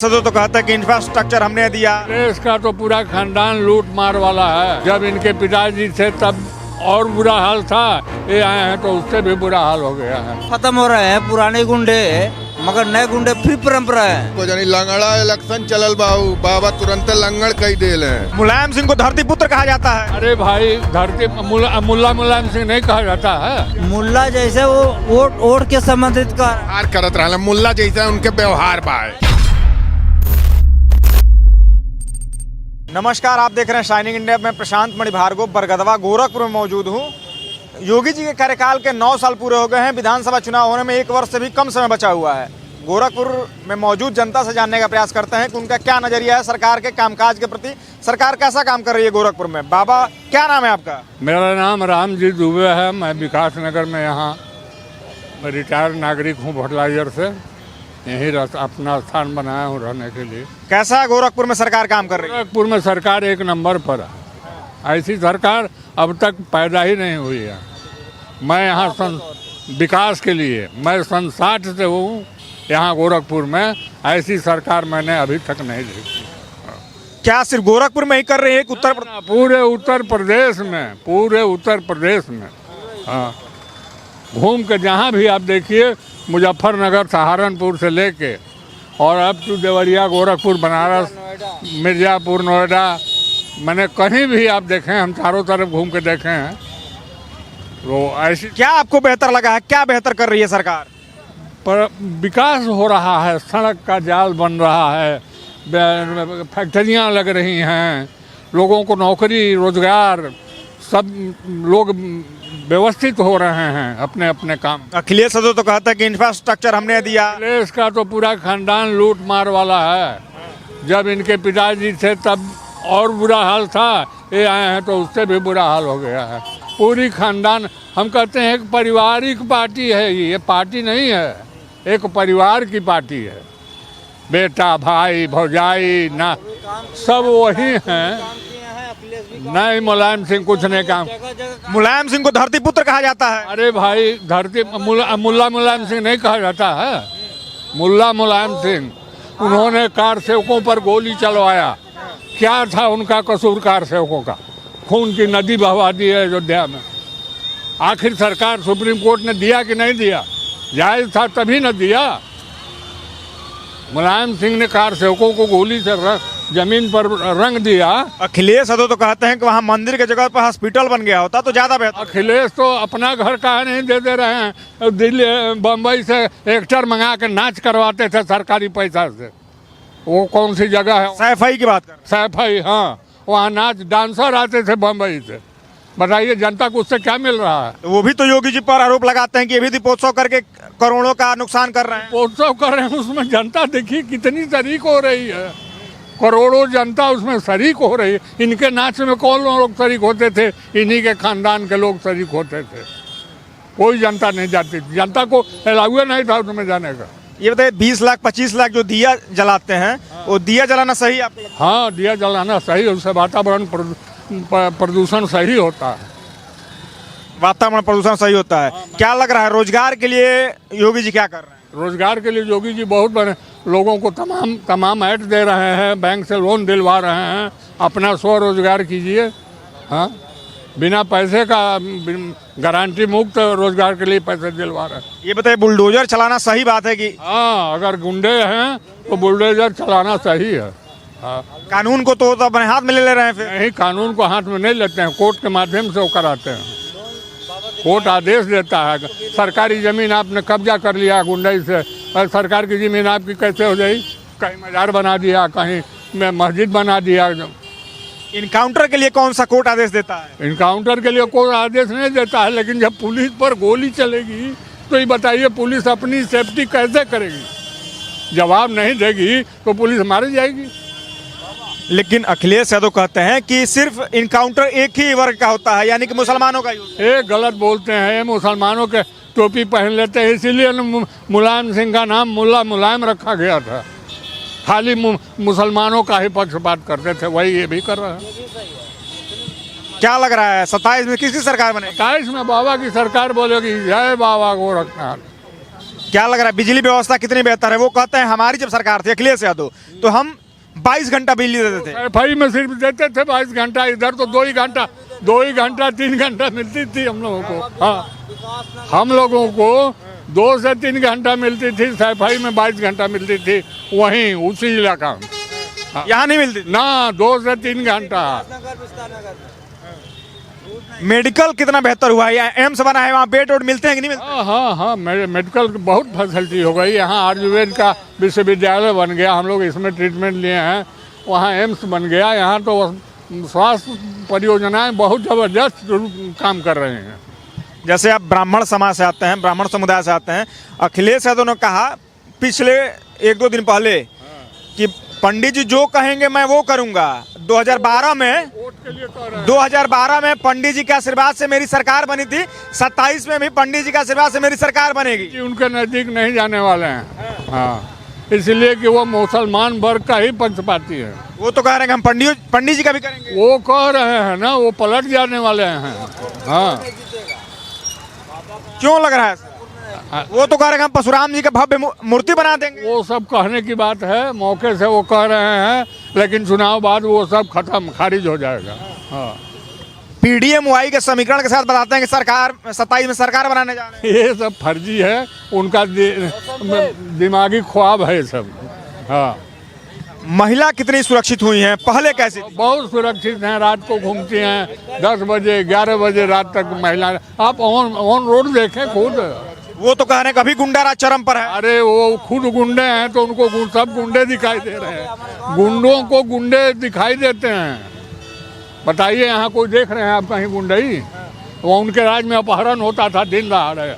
तो कहते हैं कि इंफ्रास्ट्रक्चर हमने दिया। देश का तो पूरा खानदान लूट मार वाला है। जब इनके पिताजी थे तब और बुरा हाल था, ये आए हैं तो उससे भी बुरा हाल हो गया है। खत्म हो रहे हैं पुराने गुंडे, मगर नए गुंडे फिर परंपरा है। को जानी लंगड़ा इलेक्शन चलल बाबू, बाबा तुरंत लंगड़ कई देल है। मुलायम सिंह को धरती पुत्र कहा जाता है। अरे भाई, धरती मुल्ला मुलायम सिंह नहीं कहा जाता है। मुल्ला जैसे वो वोट के संबंधित हार करत रहा मुल्ला जैसा उनके व्यवहार बाय। नमस्कार, आप देख रहे हैं शाइनिंग इंडिया। मैं प्रशांत मणि भार्गव बरगदवा गोरखपुर में मौजूद हूँ। योगी जी के कार्यकाल के 9 साल पूरे हो गए हैं। विधानसभा चुनाव होने में 1 वर्ष से भी कम समय बचा हुआ है। गोरखपुर में मौजूद जनता से जानने का प्रयास करते हैं कि उनका क्या नजरिया है सरकार के कामकाज के प्रति। सरकार कैसा काम कर रही है गोरखपुर में। बाबा, क्या नाम है आपका? मेरा नाम रामजी दुबे है। मैं विकास नगर में यहाँ रिटायर्ड नागरिक हूँ फर्टिलाइजर से। यही अपना स्थान बनाया हूँ रहने के लिए। कैसा गोरखपुर में सरकार काम कर रही है? गोरखपुर में सरकार 1 नंबर पर है। ऐसी सरकार अब तक पैदा ही नहीं हुई है। मैं यहाँ विकास के लिए मैं 60 से हूँ यहाँ गोरखपुर में। ऐसी सरकार मैंने अभी तक नहीं देखी। क्या सिर्फ गोरखपुर में ही कर रही है? पूरे उत्तर प्रदेश में हाँ, घूम के जहाँ भी आप देखिए, मुजफ्फरनगर, सहारनपुर से लेके और अब तो देवरिया, गोरखपुर, बनारस, मिर्ज़ापुर, नोएडा, मैंने कहीं भी आप देखें, हम चारों तरफ घूम के देखे हैं। तो ऐसी क्या आपको बेहतर लगा है? क्या बेहतर कर रही है सरकार? पर विकास हो रहा है, सड़क का जाल बन रहा है, फैक्ट्रियाँ लग रही हैं, लोगों को नौकरी रोजगार, सब लोग व्यवस्थित हो रहे हैं अपने अपने काम। अखिलेश यादव तो कहते हैं कि इंफ्रास्ट्रक्चर हमने दिया। देश का तो पूरा खानदान लूट मार वाला है। जब इनके पिताजी थे तब और बुरा हाल था, ये आए हैं तो उससे भी बुरा हाल हो गया है। पूरी खानदान, हम कहते हैं एक पारिवारिक पार्टी है ये पार्टी नहीं है, एक परिवार की पार्टी है। बेटा, भाई, भौजाई ना सब वही हैं। नहीं, मुलायम सिंह कुछ नहीं काम। मुलायम सिंह को धरती पुत्र कहा जाता है। अरे भाई, धरती मुल्ला मुलायम सिंह नहीं कहा जाता है। मुल्ला मुलायम सिंह, उन्होंने कार सेवकों पर गोली चलवाया। क्या था उनका कसूर कार सेवकों का? खून की नदी बहवा दी है अयोध्या में। आखिर सरकार, सुप्रीम कोर्ट ने दिया कि नहीं दिया? जायज था तभी न दिया। मुलायम सिंह ने कार सेवकों को गोली से जमीन पर रंग दिया। अखिलेश यादव तो कहते हैं कि वहाँ मंदिर के जगह पर हॉस्पिटल बन गया होता तो ज्यादा बेहतर। अखिलेश तो अपना घर का नहीं दे रहे हैं। दिल्ली, बम्बई से एक्टर मंगा के नाच करवाते थे सरकारी पैसा से। वो कौन सी जगह है? सैफई की बात कर। सैफई, हाँ, वहाँ नाच डांसर आते थे बम्बई से। बताइए जनता को उससे क्या मिल रहा है? वो भी तो योगी जी पर आरोप लगाते हैं कि ये भी दीपोत्सव करके करोड़ों का नुकसान कर रहे हैं। दीपोत्सव कर रहे हैं, उसमें जनता देखिए कितनी शरीक हो रही है। करोड़ों जनता उसमें शरीक हो रही है। इनके नाच में कौन लोग शरीक होते थे? इन्हीं के खानदान के लोग शरीक होते थे। कोई जनता नहीं जाती थी। जनता को अलाउ नहीं था उसमें जाने का। ये बताइए, 20 लाख 25 लाख जो दिया जलाते हैं, वो दिया जलाना सही आपको लगता है? हाँ, दिया जलाना सही, उससे वातावरण प्रदूषण सही होता है। वातावरण प्रदूषण सही होता है। क्या लग रहा है रोजगार के लिए योगी जी क्या कर रहे हैं? रोजगार के लिए योगी जी बहुत बड़े लोगों को तमाम ऐड दे रहे हैं, बैंक से लोन दिलवा रहे हैं। अपना स्वरोजगार कीजिए। हाँ, बिना पैसे का गारंटी मुक्त रोजगार के लिए पैसे दिलवा रहे हैं। ये बताइए, बुलडोजर चलाना सही बात है कि? हाँ, अगर गुंडे हैं तो बुलडोजर चलाना सही है। हाँ, कानून को तो अपने हाथ में ले रहे हैं। फिर नहीं, कानून को हाथ में नहीं लेते हैं, कोर्ट के माध्यम से वो कराते हैं। कोर्ट आदेश देता है। सरकारी जमीन आपने कब्जा कर लिया गुंडई से, और सरकार की जमीन आपकी कैसे हो जाएगी? कहीं मजार बना दिया, कहीं में मस्जिद बना दिया। इनकाउंटर के लिए कौन सा कोर्ट आदेश देता है? इनकाउंटर के लिए कोई आदेश नहीं देता है, लेकिन जब पुलिस पर गोली चलेगी तो ये बताइए पुलिस अपनी सेफ्टी कैसे करेगी? जवाब नहीं देगी तो पुलिस मारी जाएगी। लेकिन अखिलेश यादव कहते हैं कि सिर्फ इनकाउंटर एक ही वर्ग का होता है, यानी कि मुसलमानों का। ये गलत बोलते हैं। ये मुसलमानों के टोपी पहन लेते हैं, इसीलिए मुलायम सिंह का नाम मुल्ला मुलायम रखा गया था। खाली मुसलमानों का ही पक्षपात करते थे, वही ये भी कर रहे हैं। क्या लग रहा है 27 में किसकी सरकार बनेगी? 27 में बाबा की सरकार बोलेगी। जय बाबा गोरखनाथ। क्या लग रहा है बिजली व्यवस्था कितनी बेहतर है? वो कहते हैं हमारी जब सरकार थी अखिलेश यादव तो हम 22 घंटा बिजली देते थे। सफाई में सिर्फ देते थे 22 घंटा, इधर तो 2 ही घंटा 3 घंटा मिलती थी हम लोगों को। हाँ, हम लोगों को 2 से 3 घंटा मिलती थी, सफाई में 22 घंटा मिलती थी वहीं उसी इलाका में। यहाँ नहीं मिलती थी। ना 2 से 3 घंटा। मेडिकल कितना बेहतर हुआ है? एम्स बना है, वहाँ बेड वोड मिलते हैं कि नहीं मिलते? हाँ, मेडिकल बहुत फैसिलिटी हो गई। यहाँ आयुर्वेद का विश्वविद्यालय बन गया, हम लोग इसमें ट्रीटमेंट लिए हैं। वहाँ एम्स बन गया। यहाँ तो स्वास्थ्य परियोजनाएं बहुत ज़बरदस्त काम कर रहे हैं। जैसे आप ब्राह्मण समाज से आते हैं, ब्राह्मण समुदाय से आते हैं, अखिलेश यादव ने कहा पिछले 1-2 दिन पहले कि पंडित जी जो कहेंगे मैं वो करूंगा। 2012 में पंडित जी के आशीर्वाद से मेरी सरकार बनी थी, 27 में भी पंडित जी के आशीर्वाद से मेरी सरकार बनेगी। कि उनके नज़दीक नहीं जाने वाले हैं। हाँ, इसलिए कि वो मुसलमान वर्ग का ही पक्षपाती है। वो तो कह रहे हैं कि हम पंडित जी का भी करेंगे। वो कह रहे हैं ना, वो पलट जाने वाले हैं। हाँ, क्यों लग रहा है? वो तो कह रहे हैं हम परशुराम जी का भव्य मूर्ति बना देंगे। वो सब कहने की बात है, मौके से वो कह रहे हैं, लेकिन चुनाव बाद वो सब खत्म खारिज हो जाएगा। हाँ, PDMY के समीकरण के साथ बताते हैं कि सरकार 27 में सरकार बनाने जा रहे हैं। ये सब फर्जी है, उनका दिमागी ख्वाब है सब। हाँ, महिला कितनी सुरक्षित हुई हैं, पहले कैसी थी? बहुत सुरक्षित हैं, रात को घूमती हैं 10 बजे 11 बजे रात तक महिला। आप ऑन रोड देखें खुद। वो तो कह रहे हैं कभी गुंडाराज चरम पर है। अरे वो खुद गुंडे हैं तो उनको सब गुंडे दिखाई दे रहे हैं। गुंडों को गुंडे दिखाई देते हैं। बताइए, यहाँ कोई देख रहे हैं आप कहीं गुंडई? वो उनके राज में अपहरण होता था दिन दहाड़े।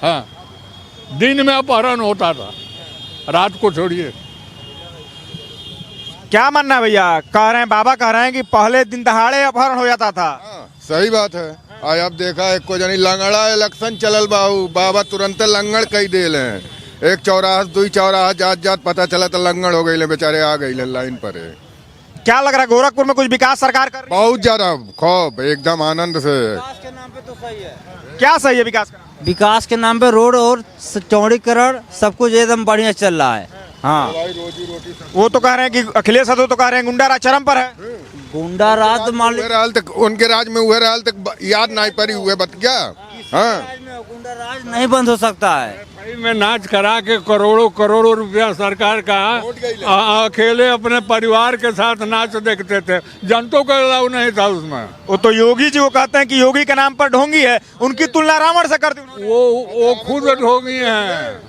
हाँ, दिन में अपहरण होता था, रात को छोड़िए। क्या मानना है भैया? कह रहे हैं, बाबा कह रहे हैं कि पहले दिन दहाड़े अपहरण हो जाता था। सही बात है। आज आप देखा एक को जानी लंगड़ा इलेक्शन चलल बाबू, बाबा तुरंत लंगड़ कई देल हैं। 1 चौराहा 2 चौराहा जात पता चला तो लंगड़ हो गई, बेचारे आ गई लाइन पर। क्या लग रहा है गोरखपुर में कुछ विकास सरकार कर रही है? बहुत ज्यादा खूब एकदम आनंद से। विकास के नाम पे तो सही है। क्या सही है विकास का? विकास के नाम पे रोड और चौड़ीकरण सब कुछ एकदम बढ़िया चल रहा है। हाँ, वो तो कह रहे हैं कि अखिलेश यादव तो कह रहे हैं गुंडाराज चरम पर है। गुंडा राज मालिक रहल तक उनके राज में हुए रहल तक याद नहीं पड़ी हुए बत क्या। हाँ, गुंडा राज नहीं बंद हो सकता है। भाई में नाच करा के करोड़ों रुपया सरकार का अकेले अपने परिवार के साथ नाच देखते थे, जनता को अलाउ नहीं था उसमें। वो तो योगी जी वो कहते हैं कि योगी के नाम पर ढोंगी है, उनकी तुलना रावण से करती उन्होंने। वो खुद ढोंगी हैं।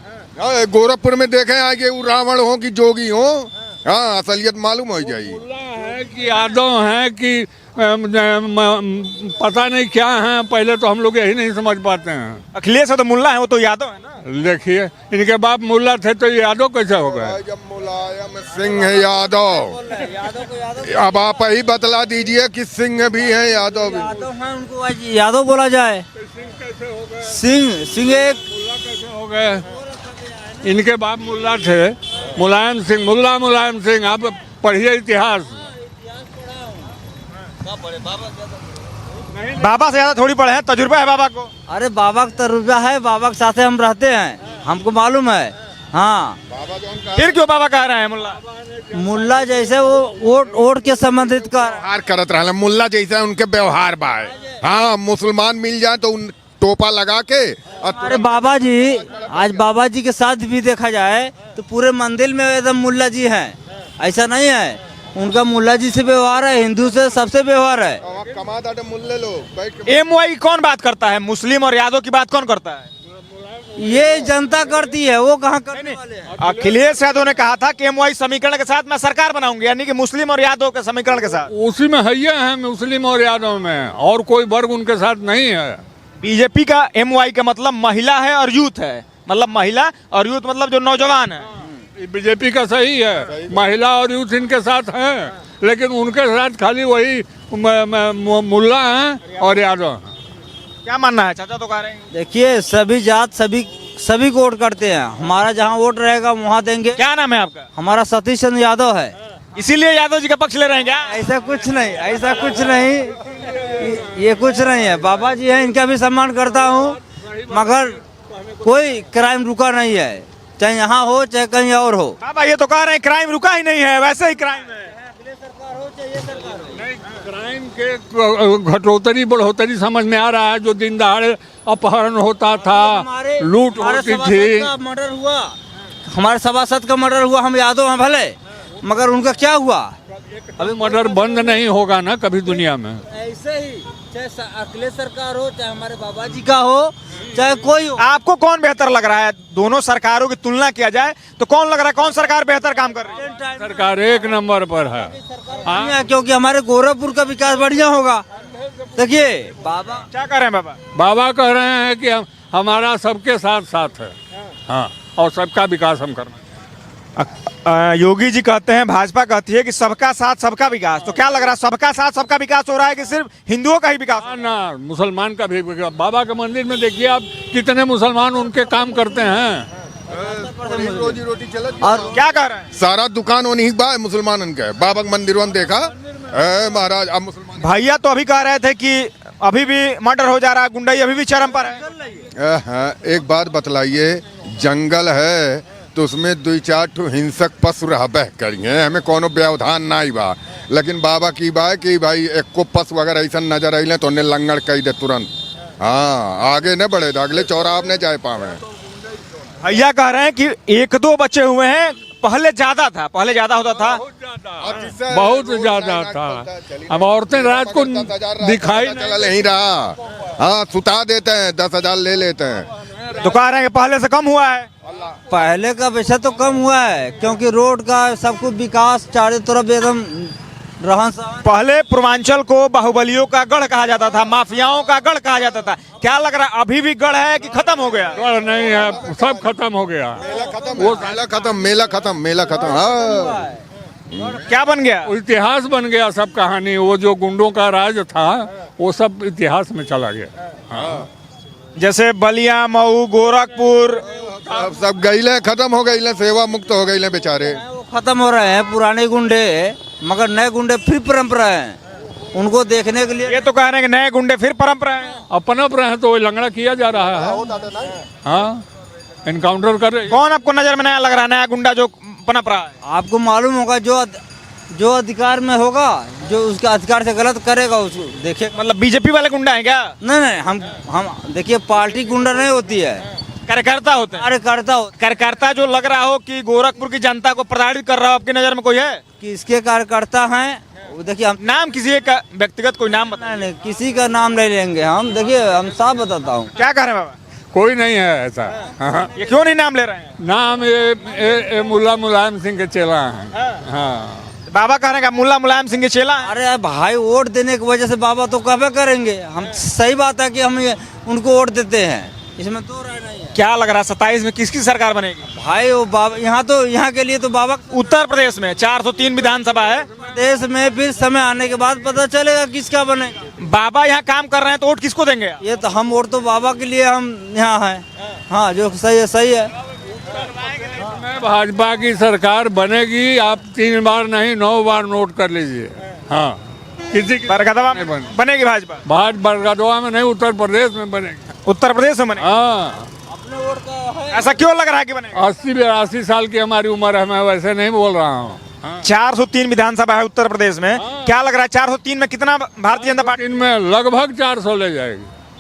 गोरखपुर में देखे आगे वो रावण हो कि जोगी हो। हाँ, असलियत मालूम हो जाएगी। है कि यादव हैं कि पता नहीं क्या है, पहले तो हम लोग यही नहीं समझ पाते हैं। अखिलेश यादव मुल्ला है, वो तो यादव है ना। देखिए, इनके बाप मुल्ला थे तो यादव कैसे हो गए? जब मुलायम सिंह है यादव, अब आप ही बतला दीजिए कि सिंह भी है यादव भी। यादव हैं, उनको आज यादव बोला जाए। सिंह एक कैसे हो गए? इनके बाप मुल्ला थे, मुलायम सिंह। आप पढ़िए इतिहास। बाबा से ज्यादा थोड़ी पढ़े हैं, तजुर्बा है बाबा को। अरे बाबा का तजुर्बा है, बाबा के साथ हम रहते हैं, हमको मालूम है। हाँ, फिर क्यों बाबा कह रहे हैं मुल्ला? मुल्ला जैसे वो वोट के संबंधित कर व्यवहार करत रहा मुल्ला जैसा उनके व्यवहार बा। हाँ, मुसलमान मिल जाए तो उन टोपा लगा के। अरे बाबा जी, आज बाबा जी के साथ भी देखा जाए तो पूरे मंदिर में एकदम मुल्ला जी हैं, ऐसा नहीं है। उनका मुल्ला जी से व्यवहार है, हिंदू से सबसे व्यवहार है। मुल्ले लोग MY कौन बात करता है? मुस्लिम और यादव की बात कौन करता है? ये जनता करती है, वो कहाँ करने वाले हैं? अखिलेश यादव ने कहा था कि MY समीकरण के साथ मैं सरकार बनाऊंगी, यानी कि मुस्लिम और यादव के समीकरण के साथ। उसी में है मुस्लिम और यादव में, और कोई वर्ग उनके साथ नहीं है। बीजेपी का MY का मतलब महिला है और यूथ है, मतलब महिला और यूथ मतलब जो नौजवान है। बीजेपी का सही है, महिला और यूथ इनके साथ हैं, लेकिन उनके साथ खाली वही मुल्ला हैं और यादव हैं। क्या मानना है? चाचा तो कह रहे हैं। देखिए, सभी जात सभी को वोट करते हैं। हमारा जहाँ वोट रहेगा वहाँ देंगे। क्या नाम है आपका? हमारा सतीश चंद्र यादव है। इसीलिए यादव जी का पक्ष ले रहे हैं क्या? ऐसा कुछ नहीं, ये कुछ नहीं है। बाबा जी हैं, इनका भी सम्मान करता हूँ, मगर कोई क्राइम रुका नहीं है, चाहे यहाँ हो चाहे कहीं और हो। बाबा ये तो कह रहे हैं क्राइम रुका ही नहीं है, वैसे ही क्राइम है। क्राइम के घटोतरी बढ़ोतरी समझ में आ रहा है। जो दिन दहाड़े अपहरण होता था, लूट होती थी। मर्डर हुआ, हमारे सभासद का मर्डर हुआ, हम यादव हैं भले, मगर उनका क्या हुआ? अभी मर्डर बंद नहीं होगा ना कभी दुनिया में। ऐसे ही चाहे अखिलेश सरकार हो, चाहे हमारे बाबा जी का हो, चाहे कोई हो। आपको कौन बेहतर लग रहा है? दोनों सरकारों की तुलना किया जाए तो कौन लग रहा है, कौन सरकार बेहतर काम कर रही है? सरकार एक नंबर पर है। हाँ? क्योंकि हमारे गोरखपुर का विकास बढ़िया होगा। देखिए बाबा क्या कर रहे हैं बाबा? बाबा कह रहे हैं कि हमारा सबके साथ साथ है। हाँ, और सबका विकास हम करना। योगी जी कहते हैं, भाजपा कहती है कि सबका साथ सबका विकास। तो क्या लग रहा है, सबका साथ सबका विकास हो रहा है कि सिर्फ हिंदुओं का ही विकास? ना, मुसलमान का भी विकास। बाबा के मंदिर में देखिए आप, कितने मुसलमान उनके काम करते हैं। रोजी रोटी चलत। और क्या कह रहे हैं? सारा दुकान उन्हीं बा मुसलमानन के। बाबा के मंदिर में देखा महाराज, अब मुसलमान भैया तो अभी कह रहे थे कि अभी भी मर्डर हो जा रहा है, गुंडाई अभी भी चरम पर है। एक बात बतलाइए, जंगल है तो उसमें 2-4 ठो हिंसक पशु रहबे करिए, हमें कोनो व्यवधान नहीं बा। लेकिन बाबा की बा कि भाई एक को पशु अगर ऐसा नजर अले तो उन्हें लंगड़ कही दे तुरंत। हाँ, आगे न बढ़े, अगले चौराहा ने जाए पावे। भैया कह रहे हैं कि 1-2 बचे हुए हैं, पहले ज्यादा था, पहले ज्यादा होता था, बहुत ज्यादा था। अब औरतें रात को दिखाई नहीं रहा। हाँ, सुता देते हैं, 10,000 ले लेते हैं। तो कह रहे हैं कि पहले से कम हुआ है। पहले का वैसा तो कम हुआ है, क्योंकि रोड का सब कुछ विकास चारों तरफ एकदम रहन सहन। पहले पूर्वांचल को बाहुबलियों का गढ़ कहा जाता था, माफियाओं का गढ़ कहा जाता था। क्या लग रहा है, अभी भी गढ़ है कि खत्म हो गया? गढ़ नहीं है, सब खत्म हो गया। मेला खत्म। हाँ, क्या बन गया? इतिहास बन गया सब कहानी। वो जो गुंडों का राज था वो सब इतिहास में चला गया। हाँ। जैसे बलिया, मऊ, गोरखपुर सब गईले खत्म हो गईले, सेवा मुक्त हो गईले बेचारे। वो खत्म हो रहे हैं पुराने गुंडे, मगर नए गुंडे फिर परंपरा है। उनको देखने के लिए ये तो कह रहे हैं कि नए गुंडे फिर परंपरा है। अपनप रहे तो लंगड़ा किया जा रहा है। हाँ, इनकाउंटर कर रहे। कौन आपको नजर में नया लग रहा है, नया गुंडा जो पनप रहा है? आपको मालूम होगा, जो अधिकार में होगा, जो उसके अधिकार से गलत करेगा उसको देखिए। मतलब बीजेपी वाले गुंडा है क्या? नहीं, हम देखिए, पार्टी गुंडा नहीं होती है, कार्यकर्ता होते हैं। कार्यकर्ता जो लग रहा हो कि गोरखपुर की जनता को प्रताड़ित कर रहा हो, आपकी नजर में कोई है? किसके कार्यकर्ता हैं वो देखिए। हम नाम किसी एक का, व्यक्तिगत कोई नाम बताएं। नहीं, किसी का नाम नहीं लेंगे हम। देखिए, हम साफ बताता हूँ। क्या कह रहे हैं बाबा? कोई नहीं है ऐसा। हाँ। ये क्यों नहीं नाम ले रहे हैं? नाम ये मुल्ला मुलायम सिंह के चेला हैं। हाँ। बाबा कह रहे हैं कि मुल्ला मुलायम सिंह के चेला हैं। अरे भाई, वोट देने की वजह से बाबा तो कहबे करेंगे हम। सही बात है कि हम उनको वोट देते हैं, इसमें तो राय नहीं है। क्या लग रहा है 27 में किसकी सरकार बनेगी? भाई वो बाबा यहाँ के लिए तो बाबा। उत्तर प्रदेश में 403 विधानसभा है। देश में फिर समय आने के बाद पता चलेगा किसका बने। बाबा यहाँ काम कर रहे हैं तो वोट किसको देंगे? ये तो हम वोट तो बाबा के लिए हम यहाँ हैं। हाँ, जो सही है सही है। में भाजपा की सरकार बनेगी। आप 3 बार नहीं 9 बार नोट कर लीजिए। हाँ, किसी की बरगदवा में बनेगी भाजपा? बरगदवा में नहीं, उत्तर प्रदेश में बनेगी। उत्तर प्रदेश में बनेगी? हाँ। ऐसा क्यों लग रहा है कि बनेगी? 80-82 साल की हमारी उम्र है, मैं वैसे नहीं बोल रहा हूँ। 403 विधानसभा है उत्तर प्रदेश में। क्या लग रहा है 403 में कितना भारतीय जनता पार्टी? इनमें लगभग 400 ले जाएगी।